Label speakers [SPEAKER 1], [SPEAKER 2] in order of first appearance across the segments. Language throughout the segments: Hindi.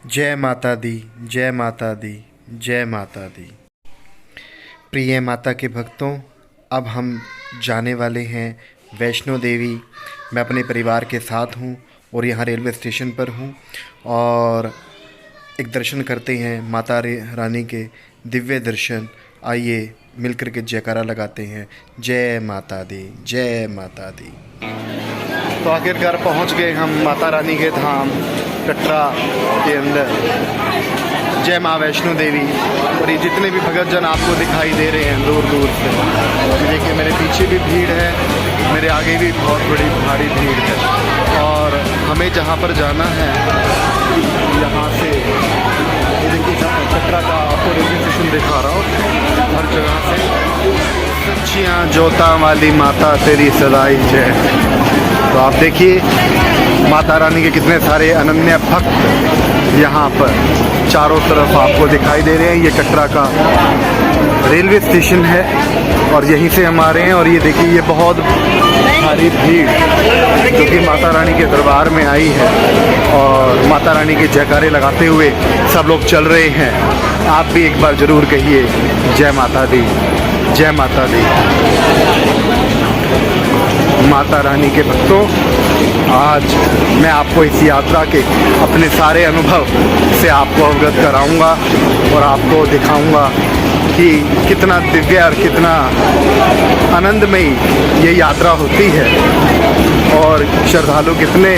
[SPEAKER 1] जय माता दी, जय माता दी, जय माता दी। प्रिय माता के भक्तों, अब हम जाने वाले हैं वैष्णो देवी। मैं अपने परिवार के साथ हूँ और यहाँ रेलवे स्टेशन पर हूँ और एक दर्शन करते हैं माता रानी के दिव्य दर्शन। आइए मिलकर के जयकारा लगाते हैं, जय माता दी, जय माता दी। तो आखिरकार पहुँच गए हम माता रानी के धाम कटरा के अंदर। जय माँ वैष्णो देवी। और ये जितने भी भगत जन आपको दिखाई दे रहे हैं दूर दूर से, देखिए मेरे पीछे भी भीड़ है, मेरे आगे भी बहुत बड़ी भारी भीड़ है। और हमें जहाँ पर जाना है यहाँ से, ये देखिए कटरा का आपको रेलवे स्टेशन दिखा रहा हूँ। हर जगह से सच्चियाँ जोता वाली माता तेरी सदाई जय। तो आप देखिए माता रानी के कितने सारे अनन्य भक्त यहाँ पर चारों तरफ आपको दिखाई दे रहे हैं। ये कटरा का रेलवे स्टेशन है और यहीं से हम आ रहे हैं। और ये देखिए ये बहुत भारी भीड़ जो कि माता रानी के दरबार में आई है और माता रानी के जयकारे लगाते हुए सब लोग चल रहे हैं। आप भी एक बार ज़रूर कहिए जय माता दी, जय माता दी। माता रानी के भक्तों, आज मैं आपको इस यात्रा के अपने सारे अनुभव से आपको अवगत कराऊंगा और आपको दिखाऊंगा कि कितना दिव्य और कितना आनंदमयी ये यात्रा होती है और श्रद्धालु कितने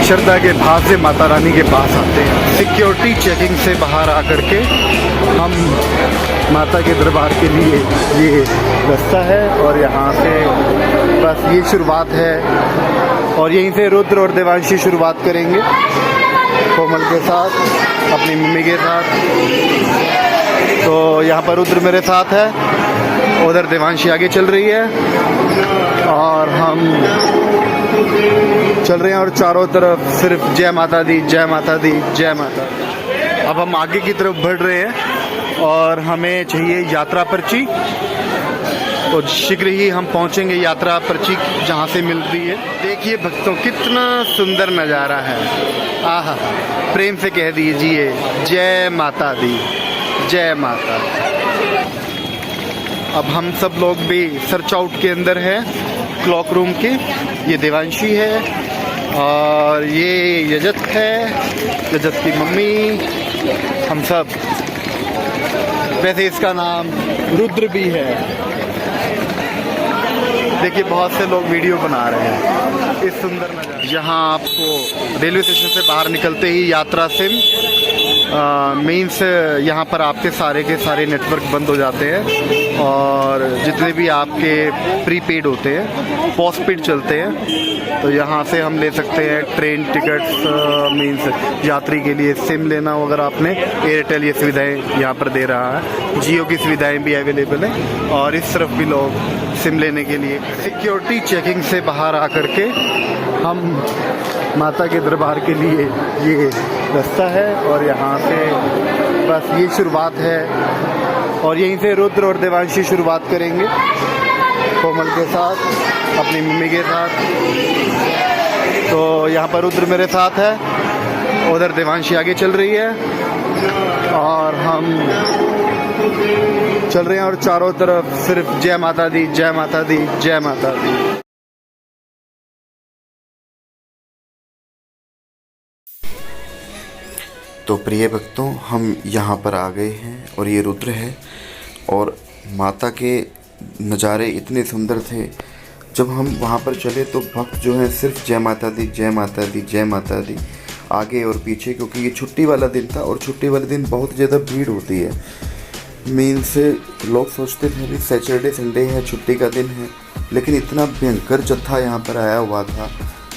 [SPEAKER 1] श्रद्धा के भाव से माता रानी के पास आते हैं। सिक्योरिटी चेकिंग से बाहर आकर के हम माता के दरबार के लिए ये रास्ता है और यहाँ से बस ये शुरुआत है। और यहीं से रुद्र और देवांशी शुरुआत करेंगे कोमल के साथ, अपनी मम्मी के साथ। तो यहाँ पर रुद्र मेरे साथ है, उधर देवांशी आगे चल रही है और हम चल रहे हैं और चारों तरफ सिर्फ जय माता दी, जय माता दी, जय माता दी। अब हम आगे की तरफ बढ़ रहे हैं और हमें चाहिए यात्रा पर्ची। तो शीघ्र ही हम पहुंचेंगे यात्रा पर्ची जहां से मिल रही है। देखिए भक्तों कितना सुंदर नज़ारा है। आहा, प्रेम से कह दीजिए जय माता दी, जय माता। अब हम सब लोग भी सर्च आउट के अंदर हैं, क्लॉक रूम के। ये देवांशी है और ये यजत है, यजत की मम्मी, हम सब। वैसे इसका नाम रुद्र भी है। देखिए बहुत से लोग वीडियो बना रहे हैं इस सुंदर नज़ारे। यहाँ आपको रेलवे स्टेशन से बाहर निकलते ही यात्रा सिम मीन्स यहाँ पर आपके सारे के सारे नेटवर्क बंद हो जाते हैं और जितने भी आपके प्रीपेड होते हैं पोस्टपेड चलते हैं। तो यहाँ से हम ले सकते हैं ट्रेन टिकट्स, मीन्स यात्री के लिए सिम लेना हो अगर आपने। एयरटेल ये सुविधाएं यहाँ पर दे रहा है, जियो की सुविधाएं भी अवेलेबल हैं और इस तरफ भी लोग सिम लेने के लिए। सिक्योरिटी चेकिंग से बाहर आकर के हम माता के दरबार के लिए ये रास्ता है और यहाँ से बस ये शुरुआत है। और यहीं से रुद्र और देवांशी शुरुआत करेंगे कोमल के साथ, अपनी मम्मी के साथ। तो यहाँ पर रुद्र मेरे साथ है, उधर देवांशी आगे चल रही है और हम चल रहे हैं और चारों तरफ सिर्फ जय माता दी, जय माता दी, जय माता दी। तो प्रिय भक्तों, हम यहाँ पर आ गए हैं और ये रुद्र है और माता के नज़ारे इतने सुंदर थे। जब हम वहाँ पर चले तो भक्त जो है सिर्फ जय माता दी, जय माता दी, जय माता दी आगे और पीछे, क्योंकि ये छुट्टी वाला दिन था और छुट्टी वाले दिन बहुत ज़्यादा भीड़ होती है। मीन्स लोग सोचते थे अभी सैटरडे संडे है, छुट्टी का दिन है, लेकिन इतना भयंकर जत्था यहाँ पर आया हुआ था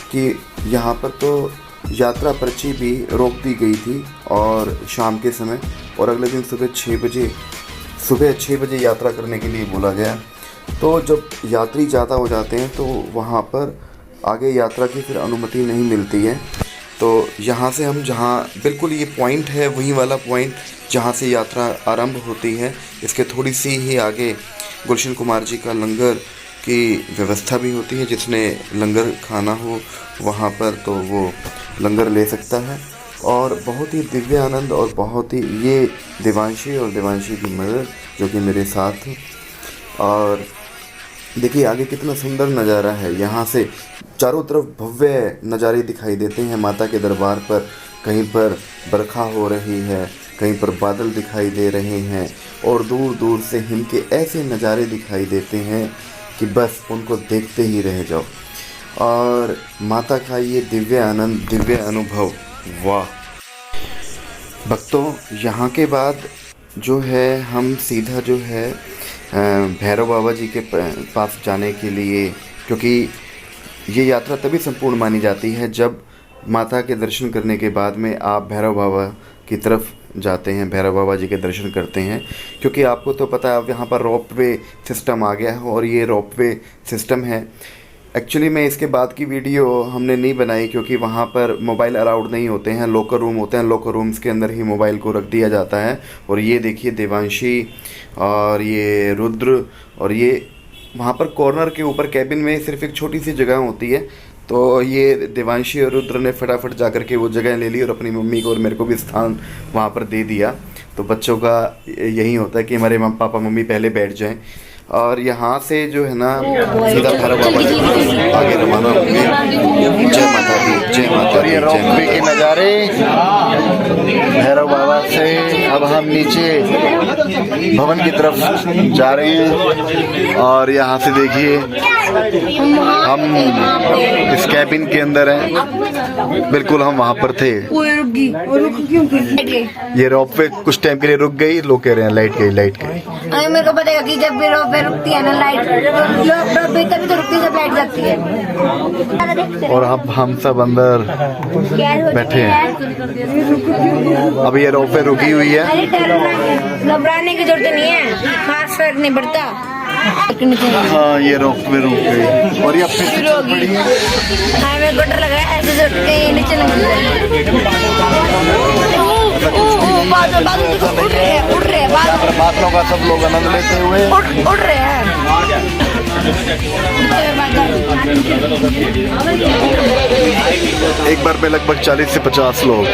[SPEAKER 1] कि यहाँ पर तो यात्रा पर्ची भी रोक दी गई थी और शाम के समय, और अगले दिन सुबह 6 बजे यात्रा करने के लिए बोला गया। तो जब यात्री ज़्यादा हो जाते हैं तो वहाँ पर आगे यात्रा की फिर अनुमति नहीं मिलती है। तो यहाँ से हम जहाँ बिल्कुल ये पॉइंट है वही वाला पॉइंट जहाँ से यात्रा आरंभ होती है, इसके थोड़ी सी ही आगे गुलशन कुमार जी का लंगर की व्यवस्था भी होती है। जिसने लंगर खाना हो वहाँ पर तो वो लंगर ले सकता है। और बहुत ही दिव्य आनंद और बहुत ही ये देवांशी और देवांशी की मदर जो कि मेरे साथ। और देखिए आगे कितना सुंदर नज़ारा है, यहाँ से चारों तरफ भव्य नज़ारे दिखाई देते हैं माता के दरबार पर। कहीं पर बरखा हो रही है, कहीं पर बादल दिखाई दे रहे हैं और दूर दूर से हिम के ऐसे नज़ारे दिखाई देते हैं कि बस उनको देखते ही रह जाओ। और माता का ये दिव्य आनंद, दिव्य अनुभव, वाह भक्तों। यहाँ के बाद जो है हम सीधा जो है भैरव बाबा जी के पास जाने के लिए, क्योंकि ये यात्रा तभी संपूर्ण मानी जाती है जब माता के दर्शन करने के बाद में आप भैरव बाबा की तरफ जाते हैं, भैरव बाबा जी के दर्शन करते हैं। क्योंकि आपको तो पता है अब यहाँ पर रोप वे सिस्टम आ गया है और ये रोप वे सिस्टम है। एक्चुअली में इसके बाद की वीडियो हमने नहीं बनाई क्योंकि वहाँ पर मोबाइल अलाउड नहीं होते हैं, लॉकर रूम होते हैं, लॉकर रूम्स के अंदर ही मोबाइल को रख दिया जाता है। और ये देखिए देवांशी और ये रुद्र, और ये वहाँ पर कॉर्नर के ऊपर कैबिन में सिर्फ एक छोटी सी जगह होती है, तो ये देवांशी और रुद्र ने फटाफट जा कर के वो जगह ले ली और अपनी मम्मी को और मेरे को भी स्थान वहाँ पर दे दिया। तो बच्चों का यही होता है कि हमारे पापा मम्मी पहले बैठ जाएं। और यहाँ से जो है ना सीधा भैरव बाबा जी आगे रवाना होंगे। जय माता दी, जय माता दी। ये रोपवे के नज़ारे भैरव बाबा से अब हम नीचे भवन की तरफ जा रहे हैं। और यहाँ से देखिए हम इस कैबिन के अंदर हैं, बिल्कुल हम वहाँ पर थे। ये रोपवे कुछ टाइम के लिए रुक गई, लोग कह रहे हैं लाइट गई, लाइट गई।
[SPEAKER 2] मेरे को पता है कि जब भी रोपवे रुकती है ना लाइट, तभी तो रुकती है जब लाइट जाती है।
[SPEAKER 1] और अब हम सब अंदर बैठे हैं। अब ये रोपवे रुकी हुई है,
[SPEAKER 2] घबराने की जरूरत नहीं है, खास फर्क नहीं पड़ता।
[SPEAKER 1] हाँ ये रोपवे रुक गई और ये अब फिर चल पड़ी है।
[SPEAKER 2] हाँ मेरे को डर लग रहा है ऐसे झटके के नीचे लग उड़ रहे हैं
[SPEAKER 1] बादलों का सब लोग आनंद लेते हुए
[SPEAKER 2] उड़ रहे हैं।
[SPEAKER 1] एक बार में लगभग 40 से 50 लोग।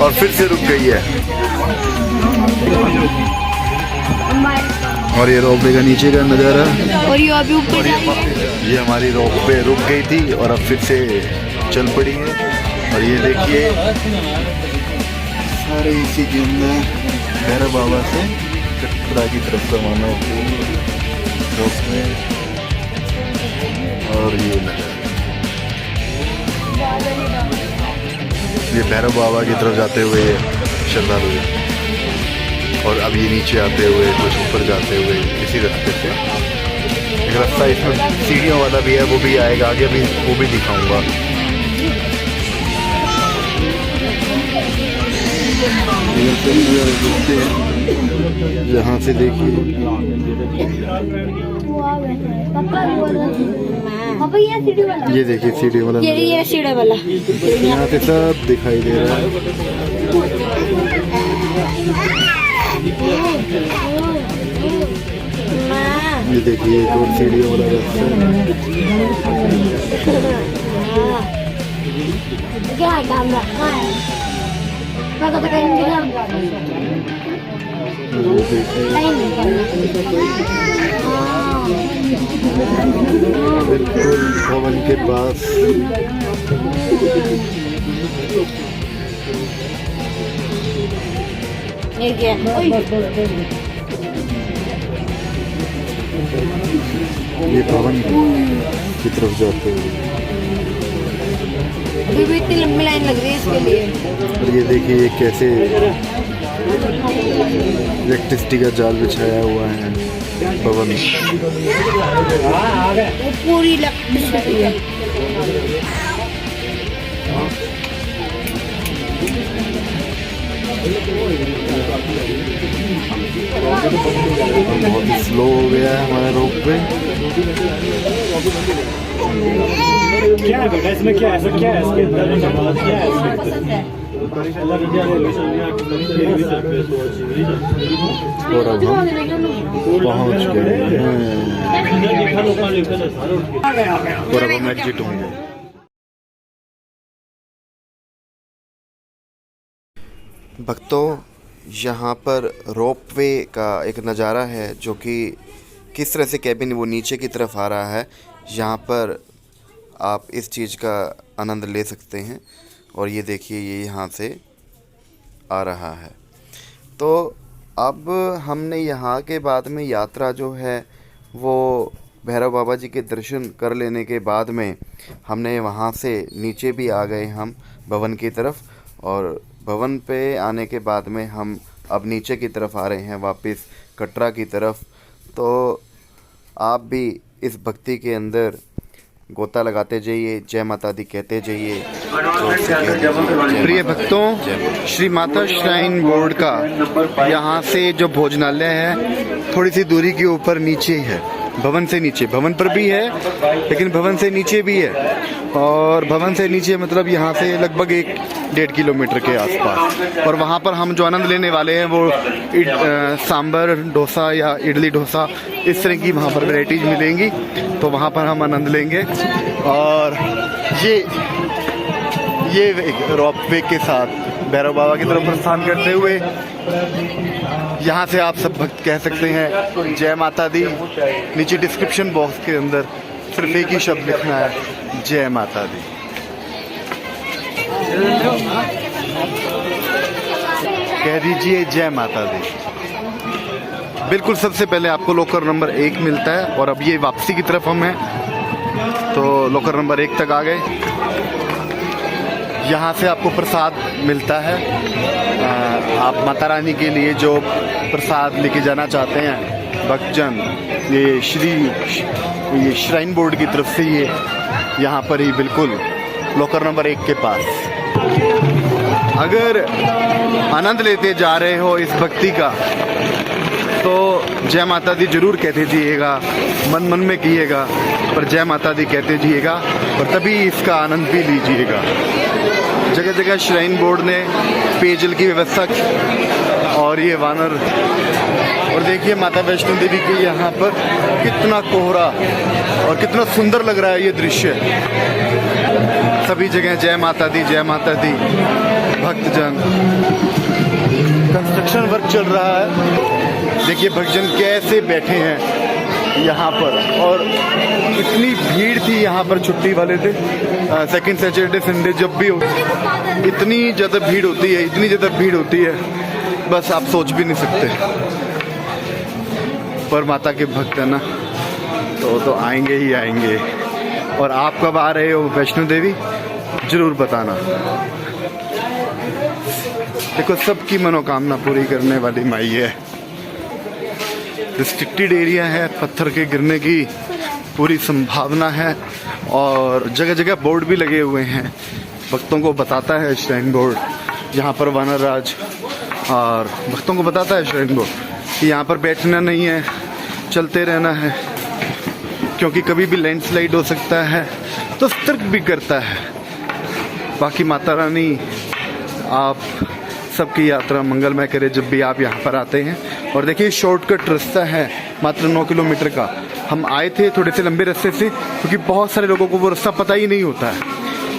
[SPEAKER 1] और फिर से रुक गई है। और ये रोपवे का नीचे का नज़ारा,
[SPEAKER 2] और ये अभी ऊपर
[SPEAKER 1] ये हमारी रोपवे रुक गई थी और अब फिर से चल पड़ी है। और ये देखिए सारे इसी के अंदर भैरव बाबा से कटरा की तरफ रवाना होते रोपवे। और ये भैरव बाबा की तरफ जाते हुए श्रद्धालु, और अब ये नीचे आते हुए कुछ ऊपर जाते हुए इसी रास्ते से। एक रास्ता इसमें सीढ़ियों वाला भी है, वो भी आएगा आगे, भी वो भी दिखाऊंगा। यहाँ से देखिए ये देखिए सीढ़ी वाला,
[SPEAKER 2] ये सीढ़ी वाला
[SPEAKER 1] यहाँ से सब दिखाई दे रहा है। ये देखिए एक और सीढ़ियों वाला रास्ता।
[SPEAKER 2] क्या कैमरा
[SPEAKER 1] बिल्कुल भवन के पास। ये भवन की तरफ जाते हुए
[SPEAKER 2] अभी भी इतनी लंबी लाइन लग रही है इसके लिए।
[SPEAKER 1] और ये देखिए ये कैसे इलेक्ट्रिसिटी का जाल बिछाया हुआ है भवन।
[SPEAKER 2] वो पूरी इलेक्ट्रिसिटी है।
[SPEAKER 1] बहुत स्लो हो गया है हमारा रोपवे।
[SPEAKER 3] क्या है बेटा इसमें, क्या है, क्या है इसके अंदर, क्या है इसके अंदर?
[SPEAKER 1] और अब हम पहुंच गए हैं और अब हम एग्जिट होंगे। भक्तों, यहाँ पर रोपवे का एक नज़ारा है जो कि किस तरह से कैबिन वो नीचे की तरफ आ रहा है। यहाँ पर आप इस चीज़ का आनंद ले सकते हैं और ये देखिए ये यहाँ से आ रहा है। तो अब हमने यहाँ के बाद में यात्रा जो है वो भैरव बाबा जी के दर्शन कर लेने के बाद में हमने वहाँ से नीचे भी आ गए हम भवन की तरफ, और भवन पे आने के बाद में हम अब नीचे की तरफ आ रहे हैं वापस कटरा की तरफ। तो आप भी इस भक्ति के अंदर गोता लगाते जाइए, जय माता दी कहते जाइए। प्रिय भक्तों, श्री माता श्राइन बोर्ड का यहाँ से जो भोजनालय है थोड़ी सी दूरी के ऊपर नीचे है, भवन से नीचे। भवन पर भी है लेकिन भवन से नीचे भी है, और भवन से नीचे मतलब यहाँ से लगभग 1-1.5 किलोमीटर के आसपास। और वहाँ पर हम जो आनंद लेने वाले हैं वो सांबर डोसा या इडली डोसा इस तरह की वहाँ पर वैरायटीज मिलेंगी, तो वहाँ पर हम आनंद लेंगे। और ये रोपवे के साथ भैरव बाबा की तरफ प्रस्थान करते हुए यहाँ से आप सब भक्त कह सकते हैं जय माता दी। नीचे डिस्क्रिप्शन बॉक्स के अंदर सिर्फ एक ही शब्द लिखना है, जय माता दी। कह दीजिए जय माता दी। बिल्कुल सबसे पहले आपको लॉकर नंबर 1 मिलता है, और अब ये वापसी की तरफ हम हैं, तो लॉकर नंबर 1 तक आ गए। यहाँ से आपको प्रसाद मिलता है। आप माता रानी के लिए जो प्रसाद लेके जाना चाहते हैं भक्तजन, ये श्राइन बोर्ड की तरफ से ये यहाँ पर ही बिल्कुल लॉकर नंबर 1 के पास। अगर आनंद लेते जा रहे हो इस भक्ति का तो जय माता दी जरूर कहते जाइएगा, मन मन में कीजिएगा, पर जय माता दी कहते जाइएगा, और तभी इसका आनंद भी लीजिएगा। जगह जगह श्राइन बोर्ड ने पेयजल की व्यवस्था की, और ये वानर, और देखिए माता वैष्णो देवी के यहाँ पर कितना कोहरा और कितना सुंदर लग रहा है ये दृश्य। सभी जगह जय माता दी भक्तजन। कंस्ट्रक्शन वर्क चल रहा है, देखिए भक्तजन कैसे बैठे हैं यहाँ पर, और इतनी भीड़ थी यहाँ पर छुट्टी वाले थे, सेकंड सैटरडे संडे जब भी इतनी ज़्यादा भीड़ होती है, बस आप सोच भी नहीं सकते। पर माता के भक्त है ना, तो आएंगे ही आएंगे। और आप कब आ रहे हो वैष्णो देवी जरूर बताना। देखो सबकी मनोकामना पूरी करने वाली माई है। रिस्ट्रिक्टेड एरिया है, पत्थर के गिरने की पूरी संभावना है, और जगह जगह बोर्ड भी लगे हुए हैं, भक्तों को बताता है श्राइन बोर्ड। यहाँ पर वानर राज और भक्तों को बताता है श्राइन बोर्ड कि यहाँ पर बैठना नहीं है, चलते रहना है, क्योंकि कभी भी लैंडस्लाइड हो सकता है, तो सतर्क भी करता है। बाकी माता रानी आप सबकी यात्रा मंगलमय करे जब भी आप यहाँ पर आते हैं। और देखिए शॉर्टकट रास्ता है मात्र 9 किलोमीटर का। हम आए थे थोड़े से लंबे रास्ते से, क्योंकि बहुत सारे लोगों को वो रास्ता पता ही नहीं होता है,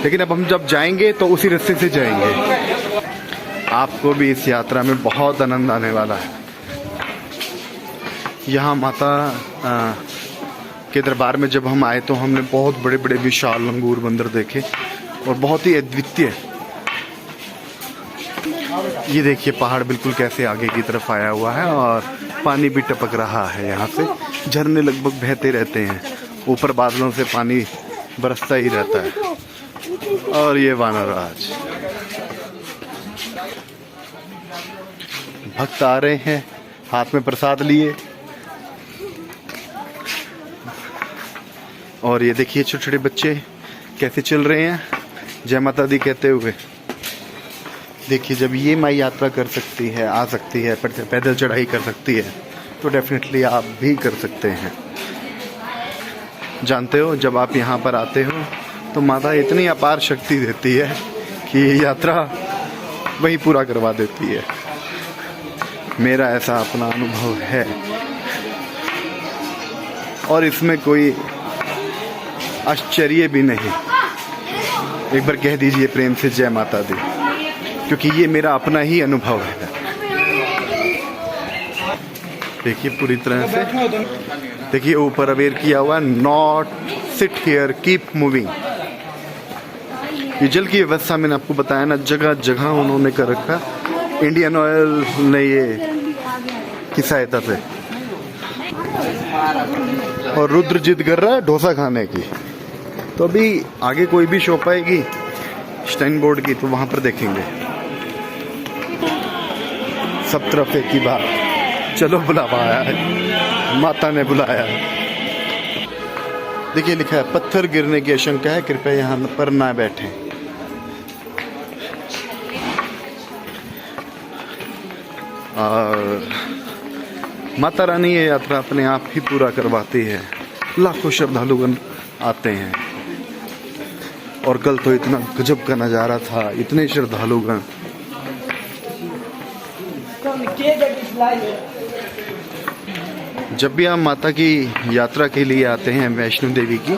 [SPEAKER 1] लेकिन अब हम जब जाएंगे तो उसी रास्ते से जाएंगे। आपको भी इस यात्रा में बहुत आनंद आने वाला है। यहाँ माता के दरबार में जब हम आए तो हमने बहुत बड़े बड़े विशाल लंगूर बंदर देखे, और बहुत ही अद्वितीय। ये देखिए पहाड़ बिल्कुल कैसे आगे की तरफ आया हुआ है, और पानी भी टपक रहा है। यहाँ से झरने लगभग बहते रहते हैं, ऊपर बादलों से पानी बरसता ही रहता है। और ये वानर राज भक्त आ रहे हैं हाथ में प्रसाद लिए, और ये देखिए छोटे छोटे बच्चे कैसे चल रहे हैं जय माता दी कहते हुए। देखिए जब ये माई यात्रा कर सकती है, आ सकती है, पैदल चढ़ाई कर सकती है, तो डेफिनेटली आप भी कर सकते हैं। जानते हो जब आप यहाँ पर आते हो तो माता इतनी अपार शक्ति देती है कि ये यात्रा वही पूरा करवा देती है। मेरा ऐसा अपना अनुभव है और इसमें कोई आश्चर्य भी नहीं। एक बार कह दीजिए प्रेम से जय माता दी, क्योंकि ये मेरा अपना ही अनुभव है। देखिए पूरी तरह से, देखिए ऊपर अवेयर किया हुआ not sit here keep moving. ये जल की व्यवस्था मैंने आपको बताया ना, जगह जगह उन्होंने कर रखा, इंडियन ऑयल ने ये की सहायता से। और रुद्र जिद कर रहा है डोसा खाने की, तो अभी आगे कोई भी शॉप आएगी स्टाइन बोर्ड की तो वहां पर देखेंगे। सब तरफ एक ही बात, चलो बुलावा आया है, माता ने बुलाया है। देखिए लिखा है पत्थर गिरने की आशंका है, कृपया यहाँ पर ना बैठें। और माता रानी ये यात्रा अपने आप ही पूरा करवाती है। लाखों श्रद्धालुगण आते हैं और कल तो इतना गजब का नज़ारा था, इतने श्रद्धालुगण। जब भी आप माता की यात्रा के लिए आते हैं वैष्णो देवी की,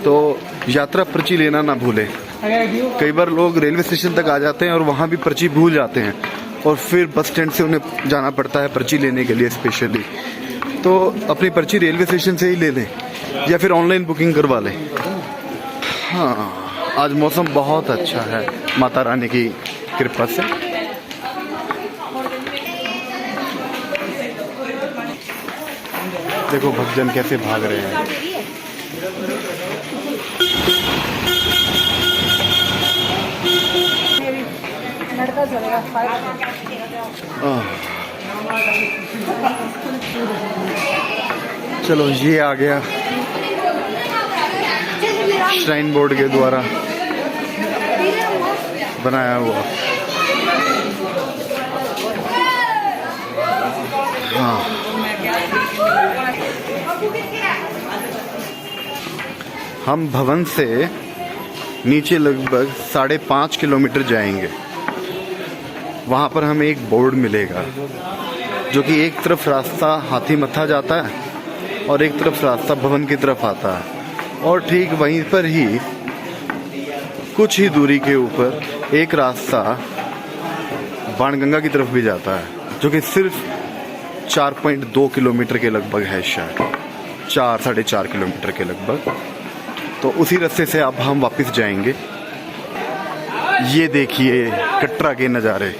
[SPEAKER 1] तो यात्रा पर्ची लेना ना भूलें। कई बार लोग रेलवे स्टेशन तक आ जाते हैं और वहाँ भी पर्ची भूल जाते हैं और फिर बस स्टैंड से उन्हें जाना पड़ता है पर्ची लेने के लिए स्पेशली। तो अपनी पर्ची रेलवे स्टेशन से ही ले लें या फिर ऑनलाइन बुकिंग करवा लें। हाँ, आज मौसम बहुत अच्छा है माता रानी की कृपा से। देखो भक्तजन कैसे भाग रहे हैं। चलो ये आ गया श्राइन बोर्ड के द्वारा बनाया हुआ। हाँ, हम भवन से नीचे लगभग 5.5 किलोमीटर जाएंगे। वहाँ पर हमें एक बोर्ड मिलेगा जो कि एक तरफ रास्ता हाथी मत्था जाता है और एक तरफ रास्ता भवन की तरफ आता है, और ठीक वहीं पर ही कुछ ही दूरी के ऊपर एक रास्ता बाणगंगा की तरफ भी जाता है, जो कि सिर्फ 4.2 किलोमीटर के लगभग है, शायद 4-4.5 किलोमीटर के लगभग। तो उसी रास्ते से अब हम वापस जाएंगे। ये देखिए कटरा के नज़ारे,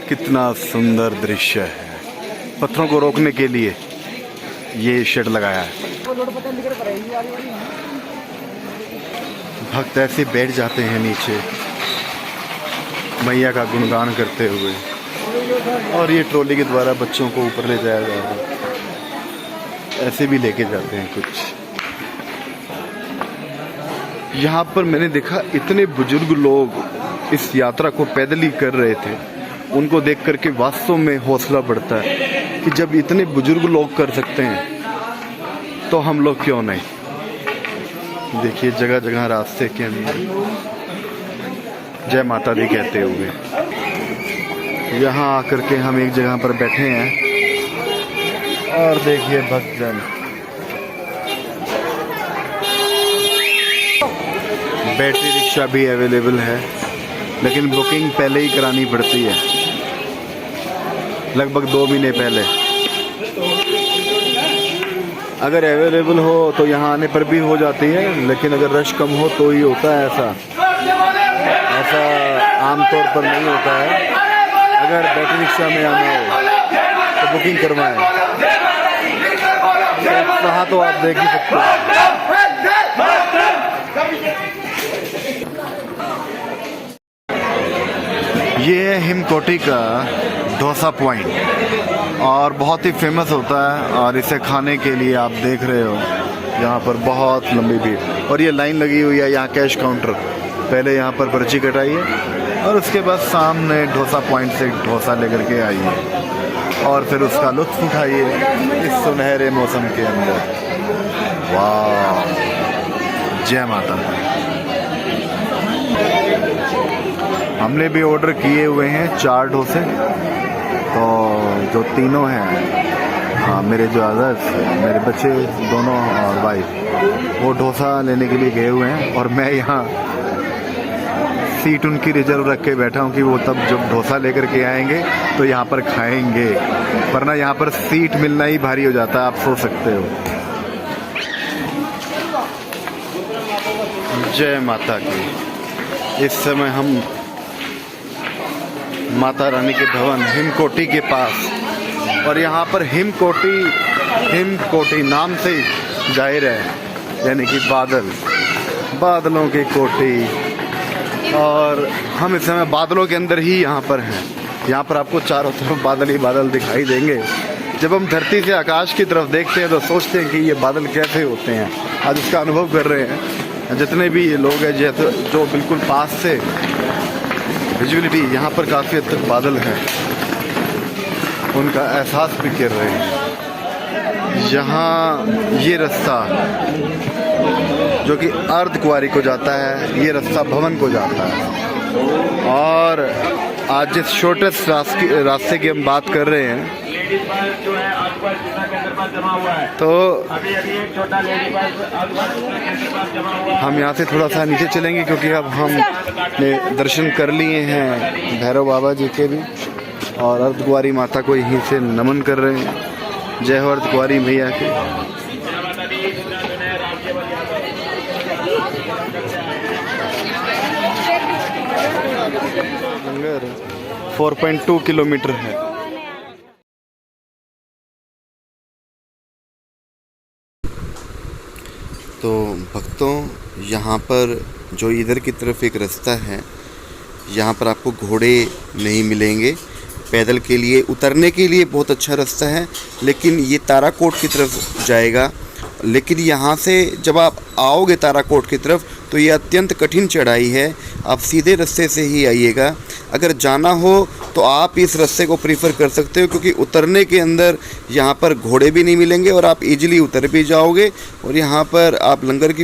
[SPEAKER 1] कितना सुंदर दृश्य है। पत्थरों को रोकने के लिए ये शेड लगाया है। भक्त ऐसे बैठ जाते हैं नीचे मैया का गुणगान करते हुए, और ये ट्रॉली के द्वारा बच्चों को ऊपर ले जाया जा रहा है। ऐसे भी लेके जाते हैं कुछ। यहाँ पर मैंने देखा इतने बुजुर्ग लोग इस यात्रा को पैदल ही कर रहे थे। उनको देख करके वास्तव में हौसला बढ़ता है कि जब इतने बुजुर्ग लोग कर सकते हैं तो हम लोग क्यों नहीं। देखिए जगह जगह रास्ते के अंदर जय माता दी कहते हुए। यहाँ आकर के हम एक जगह पर बैठे हैं और देखिए भक्तजन, बैटरी रिक्शा भी अवेलेबल है, लेकिन बुकिंग पहले ही करानी पड़ती है, लगभग 2 महीने पहले। अगर अवेलेबल हो तो यहाँ आने पर भी हो जाती है, लेकिन अगर रश कम हो तो ही होता है ऐसा आमतौर पर नहीं होता है। अगर बैटरी रिक्शा में आना हो तो बुकिंग करवाएं। वहाँ तो आप देख ही सकते हैं। ये है हिमकोटी का डोसा पॉइंट और बहुत ही फेमस होता है, और इसे खाने के लिए आप देख रहे हो यहाँ पर बहुत लंबी भीड़, और ये लाइन लगी हुई है यहाँ कैश काउंटर। पहले यहाँ पर पर्ची कटाइए और उसके बाद सामने डोसा पॉइंट से डोसा लेकर के आइए और फिर उसका लुत्फ उठाइए इस सुनहरे मौसम के अंदर। वाह, जय माता दी।
[SPEAKER 3] हमने भी ऑर्डर किए हुए हैं 4 डोसे। तो जो तीनों हैं मेरे जो अदर्स, मेरे बच्चे दोनों और वाइफ, वो डोसा लेने के लिए गए हुए हैं और मैं यहाँ सीट उनकी रिजर्व रख के बैठा हूँ कि वो तब जब डोसा लेकर के आएंगे तो यहाँ पर खाएंगे, वरना यहाँ पर सीट मिलना ही भारी हो जाता है, आप सोच सकते हो। जय माता की। इस समय हम माता रानी के भवन हिमकोटी के पास, और यहाँ पर हिमकोटी नाम से जाहिर है, यानी कि बादलों की कोटी, और हम इस समय बादलों के अंदर ही यहाँ पर हैं। यहाँ पर आपको चारों तरफ बादल ही बादल दिखाई देंगे। जब हम धरती से आकाश की तरफ देखते हैं तो सोचते हैं कि ये बादल कैसे होते हैं। आज उसका अनुभव कर रहे हैं जितने भी लोग हैं, जैसे जो बिल्कुल पास से विजुअलिटी, यहाँ पर काफ़ी हद तक बादल हैं, उनका एहसास भी कर रहे हैं। यहाँ ये रास्ता जो कि अर्धकुंवारी को जाता है, ये रास्ता भवन को जाता है। और आज जिस शॉर्टेस्ट रास्ते की हम बात कर रहे हैं, तो हम यहाँ से थोड़ा सा नीचे चलेंगे, क्योंकि अब हमने दर्शन कर लिए हैं भैरव बाबा जी के भी, और अर्धकुंवारी माता को यहीं से नमन कर रहे हैं। जय हो अर्धकुंवारी मैया की। 4.2 किलोमीटर है। तो भक्तों, यहाँ पर जो इधर की तरफ एक रास्ता है, यहाँ पर आपको घोड़े नहीं मिलेंगे। पैदल के लिए उतरने के लिए बहुत अच्छा रास्ता है, लेकिन ये ताराकोट की तरफ जाएगा। लेकिन यहाँ से जब आप आओगे ताराकोट की तरफ तो ये अत्यंत कठिन चढ़ाई है, आप सीधे रास्ते से ही आइएगा। अगर जाना हो तो आप इस रास्ते को प्रीफर कर सकते हो, क्योंकि उतरने के अंदर यहाँ पर घोड़े भी नहीं मिलेंगे और आप इजीली उतर भी जाओगे, और यहाँ पर आप लंगर की